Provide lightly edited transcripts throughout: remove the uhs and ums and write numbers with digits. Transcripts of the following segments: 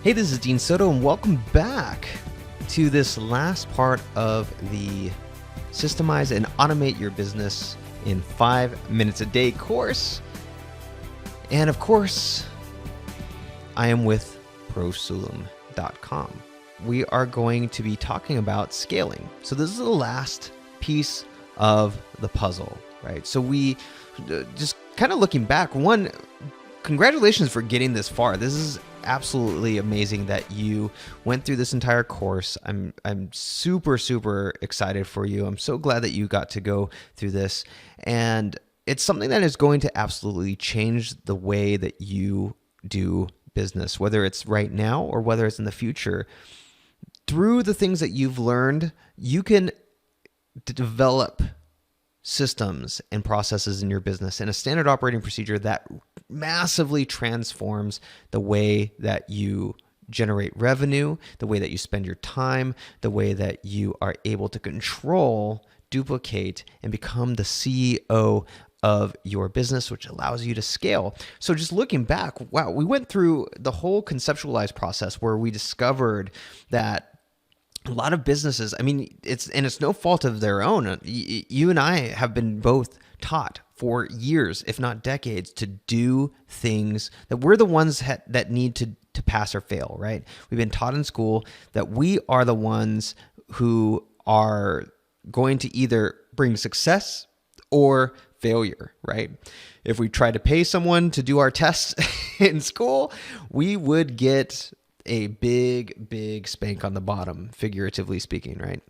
Hey, this is Dean Soto, and welcome back to this last part of the Systemize and Automate Your Business in 5 Minutes a Day course. And of course, I am with prosulum.com. We are going to be talking about scaling. So this is the last piece of the puzzle, right? So we just kind of looking back, one, congratulations for getting this far. This is absolutely amazing that you went through this entire course. I'm super excited for you. I'm so glad that you got to go through this, and it's something that is going to absolutely change the way that you do business, whether it's right now or whether it's in the future. Through the things that you've learned, you can develop systems and processes in your business and a standard operating procedure that massively transforms the way that you generate revenue, the way that you spend your time, the way that you are able to control, duplicate, and become the CEO of your business, which allows you to scale. So just looking back, wow, we went through the whole conceptualized process where we discovered that a lot of businesses, I mean, it's no fault of their own. You and I have been both taught for years, if not decades, to do things that we're the ones that need to pass or fail, right? We've been taught in school that we are the ones who are going to either bring success or failure, right? If we tried to pay someone to do our tests in school, we would get a big spank on the bottom, figuratively speaking, right?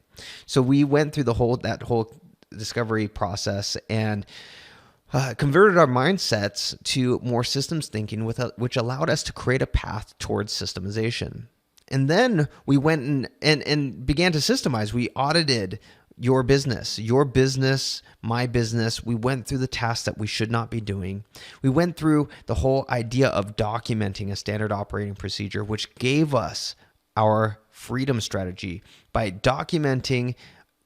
So we went through that whole discovery process and converted our mindsets to more systems thinking, which allowed us to create a path towards systemization. And then we went and began to systemize. We audited your business, my business. We went through the tasks that we should not be doing. We went through the whole idea of documenting a standard operating procedure, which gave us our freedom strategy. By documenting,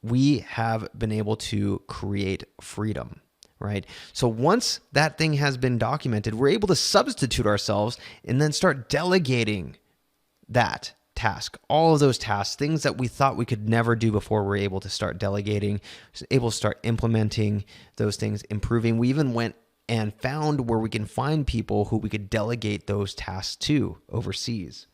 we have been able to create freedom, right? So once that thing has been documented, we're able to substitute ourselves and then start delegating that task, all of those tasks, things that we thought we could never do before, we're able to start delegating, able to start implementing those things, improving. We even went and found where we can find people who we could delegate those tasks to overseas.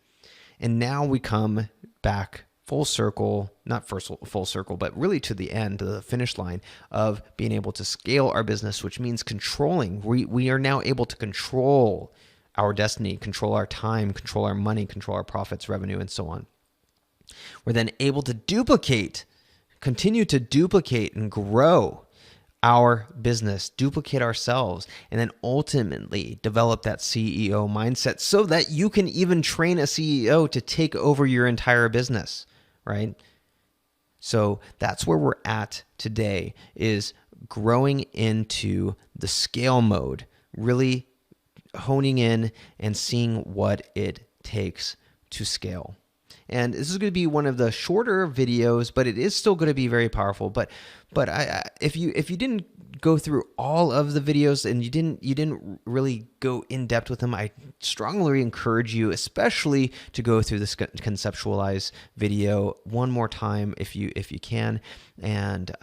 And now we come back full circle, not full circle, but really to the end, to the finish line of being able to scale our business, which means controlling. We are now able to control our destiny, control our time, control our money, control our profits, revenue, and so on. We're then able to continue to duplicate and grow our business, duplicate ourselves, and then ultimately develop that CEO mindset so that you can even train a CEO to take over your entire business, right? So that's where we're at today, is growing into the scale mode, really honing in and seeing what it takes to scale. And this is going to be one of the shorter videos, but it is still going to be very powerful. But if you didn't go through all of the videos and you didn't really go in depth with them, I strongly encourage you, especially to go through this conceptualize video one more time if you can, and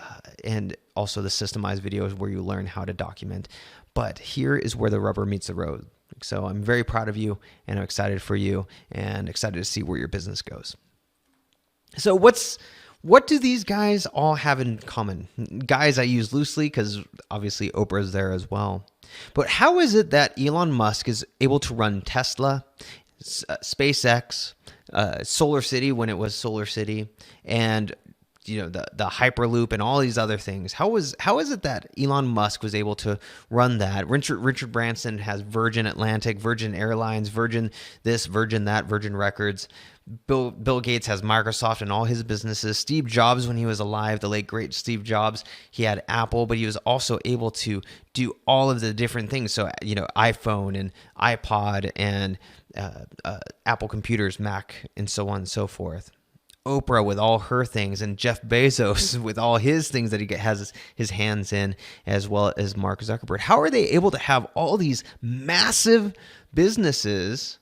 also the systemized videos where you learn how to document. But here is where the rubber meets the road. So I'm very proud of you, and I'm excited for you, and excited to see where your business goes. So what do these guys all have in common? Guys I use loosely because obviously Oprah's there as well. But how is it that Elon Musk is able to run Tesla, SpaceX, Solar City when it was Solar City, and the Hyperloop and all these other things? How is it that Elon Musk was able to run that? Richard Branson has Virgin Atlantic, Virgin Airlines, Virgin this, Virgin that, Virgin Records. Bill Gates has Microsoft and all his businesses. Steve Jobs, when he was alive, the late great Steve Jobs, he had Apple, but he was also able to do all of the different things. So iPhone and iPod and Apple computers, Mac, and so on and so forth. Oprah with all her things, and Jeff Bezos with all his things that he has his hands in, as well as Mark Zuckerberg. How are they able to have all these massive businesses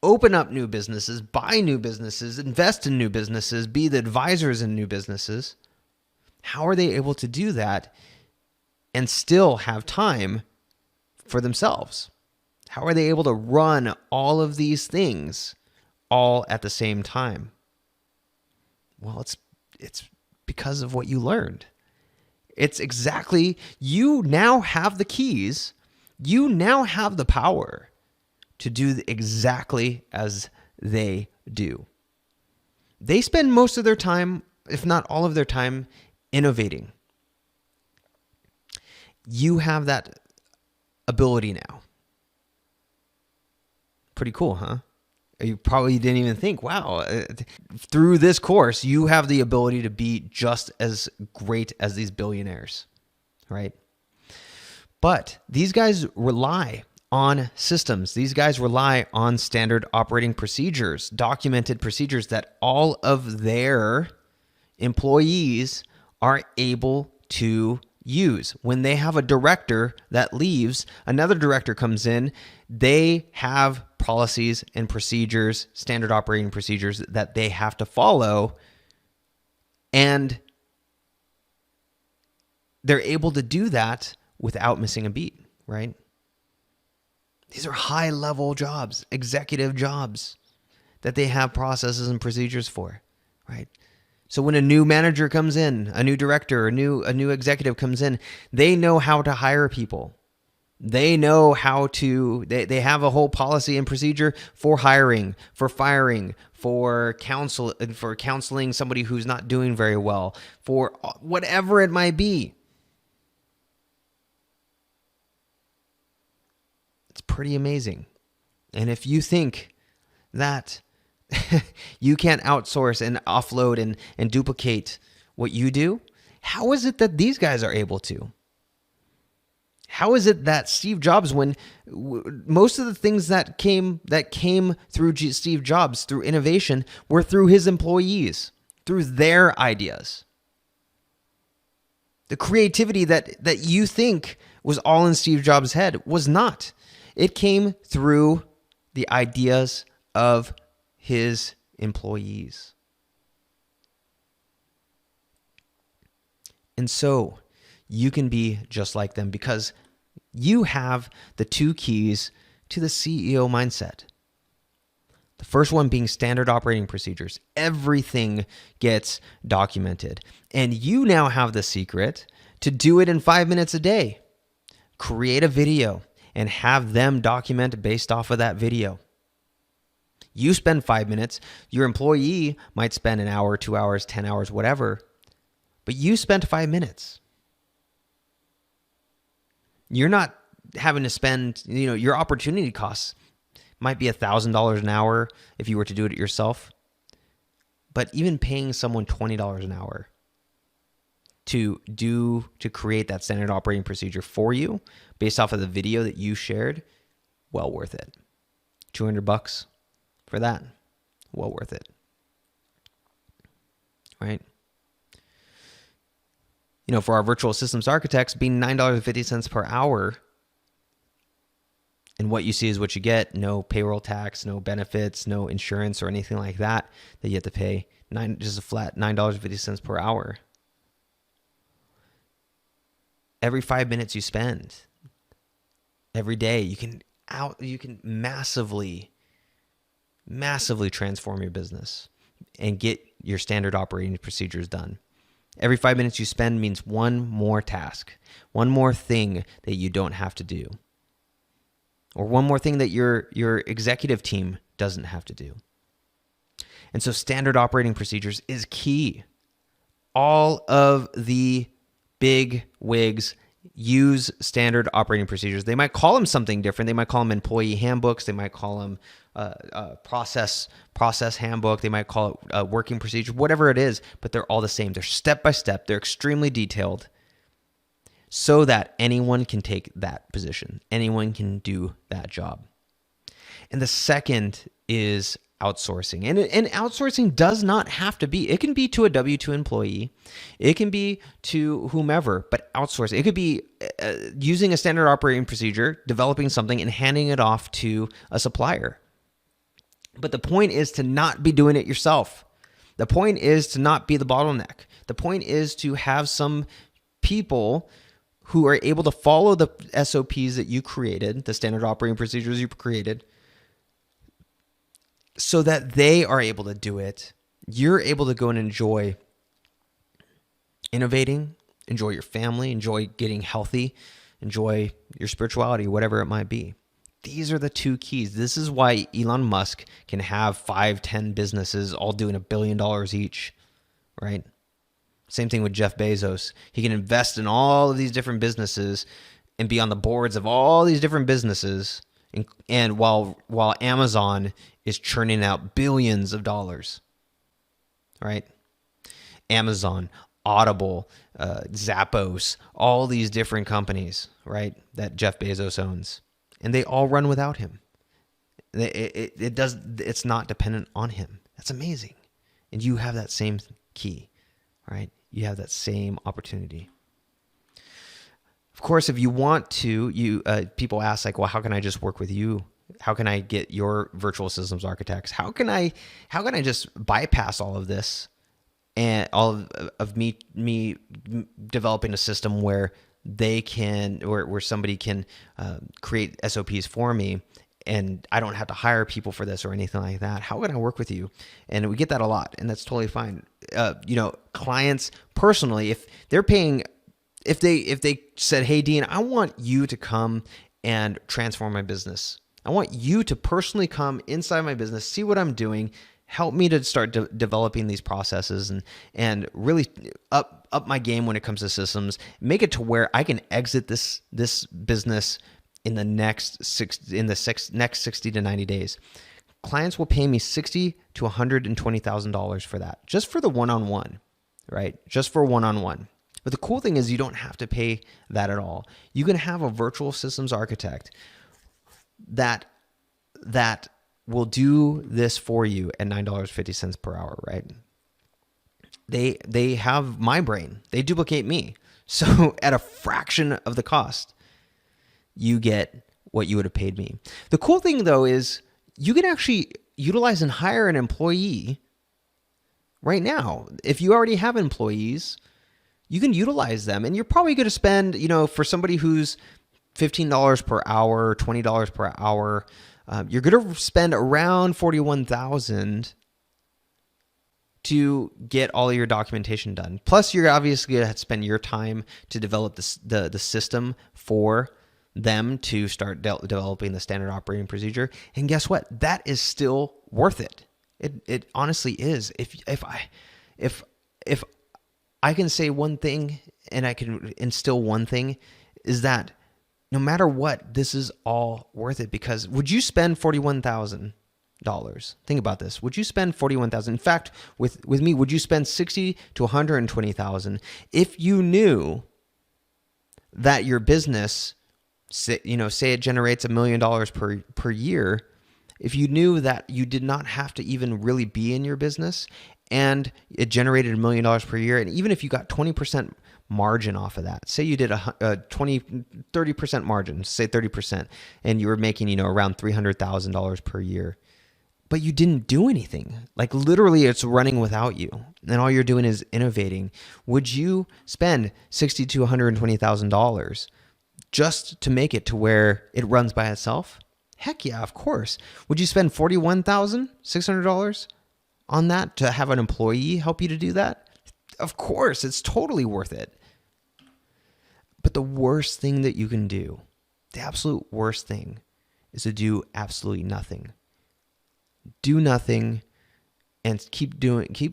open up new businesses, buy new businesses, invest in new businesses, be the advisors in new businesses. How are they able to do that and still have time for themselves? How are they able to run all of these things all at the same time? Well, it's because of what you learned. It's exactly, you now have the keys. You now have the power to do exactly as they do. They spend most of their time, if not all of their time, innovating. You have that ability now. Pretty cool, huh? You probably didn't even think, wow, through this course, you have the ability to be just as great as these billionaires, right? But these guys rely on systems. These guys rely on standard operating procedures, documented procedures that all of their employees are able to use. When they have a director that leaves, another director comes in, they have policies and procedures, standard operating procedures that they have to follow, and they're able to do that without missing a beat, right? These are high-level jobs, executive jobs that they have processes and procedures for, right? So when a new manager comes in, a new director, a new executive comes in, they know how to hire people. They know how to, they have a whole policy and procedure for hiring, for firing, for counseling somebody who's not doing very well, for whatever it might be. It's pretty amazing. And if you think that you can't outsource and offload and duplicate what you do, how is it that these guys are able to? How is it that Steve Jobs, when most of the things that came through Steve Jobs, through innovation, were through his employees, through their ideas? The creativity that you think was all in Steve Jobs' head was not. It came through the ideas of his employees. And so you can be just like them because you have the two keys to the CEO mindset. The first one being standard operating procedures. Everything gets documented. And you now have the secret to do it in 5 minutes a day. Create a video and have them document based off of that video. You spend 5 minutes. Your employee might spend an hour, 2 hours, 10 hours, whatever. But you spent 5 minutes. You're not having to spend, your opportunity costs might be $1,000 an hour if you were to do it yourself. But even paying someone $20 an hour to create that standard operating procedure for you based off of the video that you shared, well worth it. $200 for that, well worth it. Right? For our virtual systems architects, being $9.50 per hour, and what you see is what you get. No payroll tax, no benefits, no insurance or anything like that you have to pay. Just a flat $9.50 per hour. Every 5 minutes you spend, every day, you can massively transform your business and get your standard operating procedures done. Every 5 minutes you spend means one more task, one more thing that you don't have to do, or one more thing that your executive team doesn't have to do. And so standard operating procedures is key. All of the big wigs use standard operating procedures. They might call them something different. They might call them employee handbooks. They might call them process handbook. They might call it a working procedure, whatever it is, but they're all the same. They're step by step. They're extremely detailed so that anyone can take that position. Anyone can do that job. And the second is outsourcing. And outsourcing does not have to be, it can be to a W-2 employee. It can be to whomever, but outsourcing. It could be using a standard operating procedure, developing something and handing it off to a supplier. But the point is to not be doing it yourself. The point is to not be the bottleneck. The point is to have some people who are able to follow the SOPs that you created, the standard operating procedures you created, so that they are able to do it. You're able to go and enjoy innovating, enjoy your family, enjoy getting healthy, enjoy your spirituality, whatever it might be. These are the two keys. This is why Elon Musk can have 5, 10 businesses all doing $1 billion each, right? Same thing with Jeff Bezos. He can invest in all of these different businesses and be on the boards of all these different businesses, and while Amazon is churning out billions of dollars, right? Amazon, Audible, Zappos, all these different companies, right, that Jeff Bezos owns. And they all run without him. It's not dependent on him. That's amazing. And you have that same key, right? You have that same opportunity. Of course, if you want to, people ask like, well, how can I just work with you? How can I get your virtual systems architects? How can I just bypass all of this and all of me developing a system where they can, where somebody can create SOPs for me, and I don't have to hire people for this or anything like that? How can I work with you? And we get that a lot, and that's totally fine. Clients personally, if they're paying, if they said, hey, Dean, I want you to come and transform my business. I want you to personally come inside my business, see what I'm doing, help me to start developing these processes and really up my game when it comes to systems, make it to where I can exit this business in the next 60 to 90 days. Clients will pay me $60,000 to $120,000 for that, just for the one-on-one, right? Just for one-on-one. But the cool thing is you don't have to pay that at all. You can have a virtual systems architect that will do this for you at $9.50 per hour, right? They have my brain. They duplicate me. So at a fraction of the cost, you get what you would have paid me. The cool thing, though, is you can actually utilize and hire an employee right now. If you already have employees, you can utilize them. And you're probably going to spend, for somebody who's $15 per hour, $20 per hour, you're going to spend around $41,000 to get all of your documentation done. Plus, you're obviously going to spend your time to develop the system for them to start developing the standard operating procedure. And guess what? That is still worth it. It honestly is. If I can say one thing and I can instill one thing, is that no matter what, this is all worth it. Because would you spend $41,000? Think about this. Would you spend $41,000? In fact, with me, would you spend $60,000 to $120,000 if you knew that your business, say it generates $1 million per year, if you knew that you did not have to even really be in your business and it generated $1 million per year, and even if you got 20% margin off of that, say you did a 30% margin, say 30%, and you were making, around $300,000 per year, but you didn't do anything. Like literally it's running without you, and all you're doing is innovating. Would you spend $60,000 to $120,000 just to make it to where it runs by itself? Heck yeah, of course. Would you spend $41,600 on that to have an employee help you to do that? Of course, it's totally worth it. But the worst thing that you can do, the absolute worst thing, is to do absolutely nothing. Do nothing and keep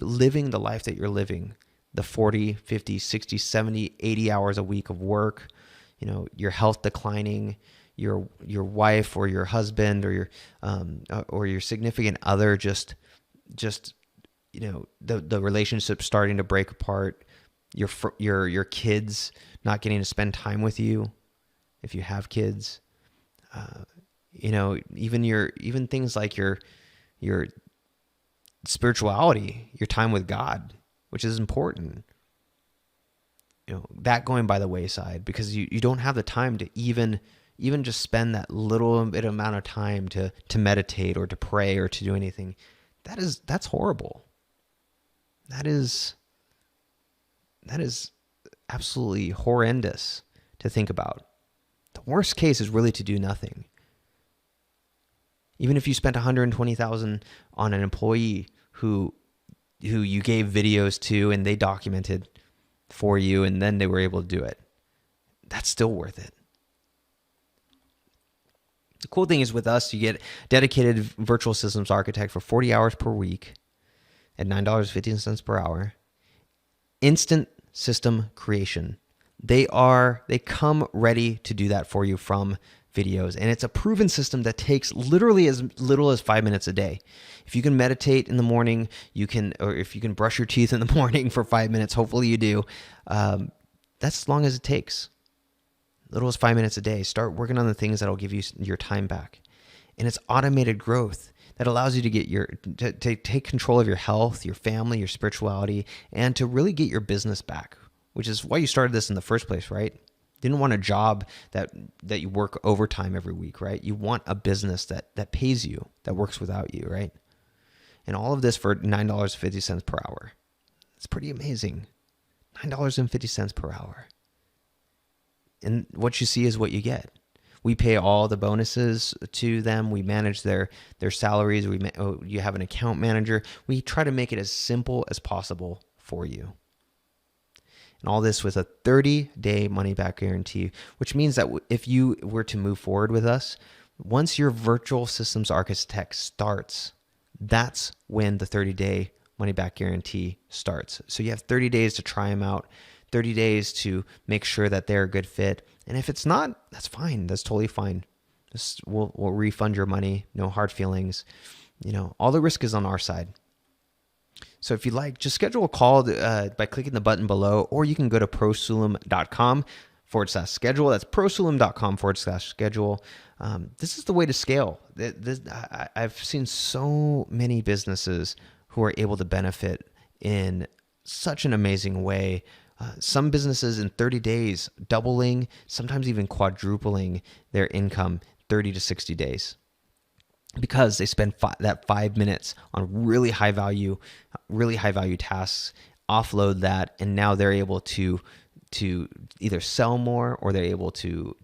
living the life that you're living. The 40, 50, 60, 70, 80 hours a week of work, your health declining, your wife or your husband or your significant other just the relationship starting to break apart, your kids not getting to spend time with you if you have kids, even things like your spirituality, your time with God, which is important, that going by the wayside because you don't have the time to even even just spend that little bit amount of time to meditate or to pray or to do anything, that's horrible. That is absolutely horrendous to think about. The worst case is really to do nothing. Even if you spent $120,000 on an employee who you gave videos to and they documented for you and then they were able to do it, that's still worth it. The cool thing is with us, you get dedicated virtual systems architect for 40 hours per week at $9.15 per hour. Instant system creation. They come ready to do that for you from videos. And it's a proven system that takes literally as little as 5 minutes a day. If you can meditate in the morning, or if you can brush your teeth in the morning for 5 minutes, hopefully you do. That's as long as it takes. Little as 5 minutes a day. Start working on the things that'll give you your time back. And it's automated growth that allows you to to take control of your health, your family, your spirituality, and to really get your business back, which is why you started this in the first place, right? You didn't want a job that you work overtime every week, right? You want a business that pays you, that works without you, right? And all of this for $9.50 per hour. It's pretty amazing. $9.50 per hour. And what you see is what you get. We pay all the bonuses to them. We manage their salaries. You have an account manager. We try to make it as simple as possible for you. And all this with a 30-day money-back guarantee, which means that if you were to move forward with us, once your virtual systems architect starts, that's when the 30-day money-back guarantee starts. So you have 30 days to try them out, 30 days to make sure that they're a good fit. And if it's not, that's fine. That's totally fine. We'll refund your money. No hard feelings. All the risk is on our side. So if you'd like, just schedule a call by clicking the button below, or you can go to prosulim.com/schedule. That's prosulim.com/schedule. This is the way to scale. I've seen so many businesses who are able to benefit in such an amazing way. Some businesses in 30 days doubling, sometimes even quadrupling their income 30 to 60 days. Because they spend that 5 minutes on really high value tasks, offload that, and now they're able to either sell more, or they're able to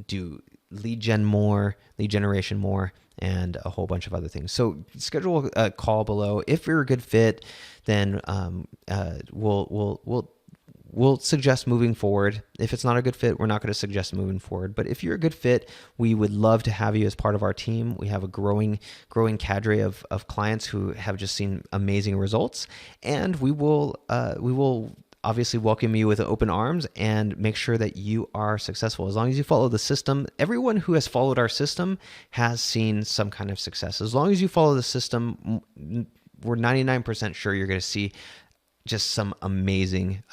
do lead generation more, and a whole bunch of other things. So schedule a call below. If you're a good fit, then we'll suggest moving forward. If it's not a good fit, we're not going to suggest moving forward. But if you're a good fit, we would love to have you as part of our team. We have a growing cadre of clients who have just seen amazing results, and we will obviously welcome you with open arms and make sure that you are successful. As long as you follow the system, everyone who has followed our system has seen some kind of success. As long as you follow the system, we're 99% sure you're going to see just some amazing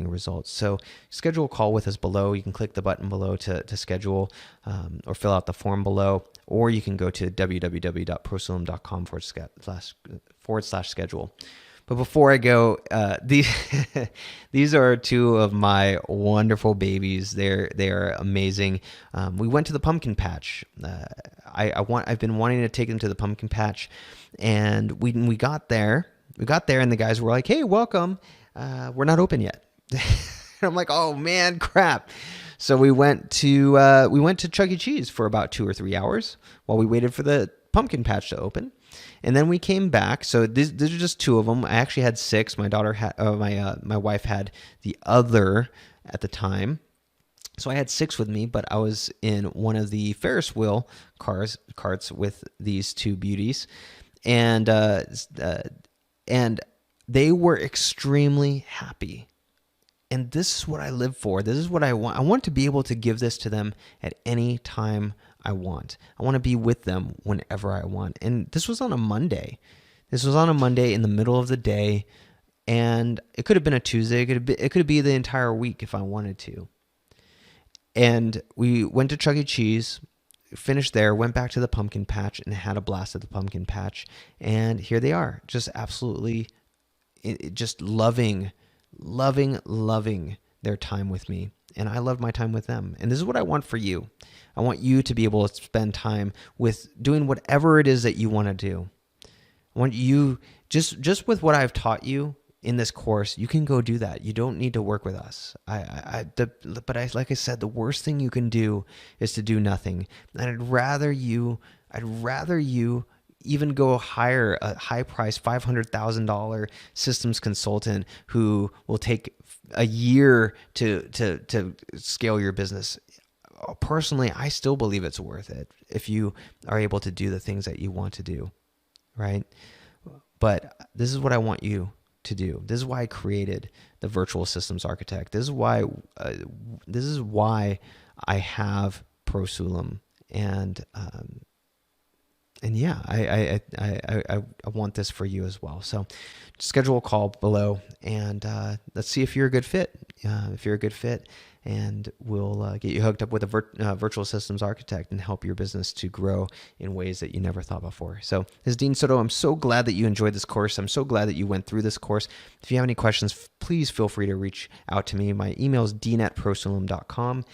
results. So schedule a call with us below. You can click the button below to schedule, or fill out the form below, or you can go to www.prosulim.com/schedule. But before I go, these are two of my wonderful babies. They are amazing. We went to the pumpkin patch. I've been wanting to take them to the pumpkin patch, and we got there. And the guys were like, "Hey, welcome. We're not open yet." And I'm like, "Oh man, crap!" So we went to Chuck E. Cheese for about 2 or 3 hours while we waited for the pumpkin patch to open. And then we came back. So these are just 2 of them. I actually had 6. My daughter had, my wife had the other at the time. So I had 6 with me, but I was in one of the Ferris wheel carts with these 2 beauties, and they were extremely happy. And this is what I live for. This is what I want. I want to be able to give this to them at any time I want. I want to be with them whenever I want. And this was on a Monday. This was on a Monday in the middle of the day. And it could have been a Tuesday. It could be the entire week if I wanted to. And we went to Chuck E. Cheese, finished there, went back to the pumpkin patch, and had a blast at the pumpkin patch. And here they are, just absolutely just loving their time with me. and I loved my time with them. And this is what I want for you. I want you to be able to spend time with doing whatever it is that you want to do. I want you, just with what I've taught you in this course, you can go do that. You don't need to work with us. Like I said, the worst thing you can do is to do nothing. And I'd rather you even go hire a high price $500,000 systems consultant who will take a year to scale your business. Personally, I still believe it's worth it if you are able to do the things that you want to do, right? But this is what I want you to do. This is why I created the virtual systems architect. This is why I have Prosulum, and yeah, I want this for you as well. So schedule a call below, and let's see if you're a good fit. And we'll get you hooked up with a virtual systems architect and help your business to grow in ways that you never thought before. So this is Dean Soto. I'm so glad that you enjoyed this course. I'm so glad that you went through this course. If you have any questions, please feel free to reach out to me. My email is dean@prosulum.com,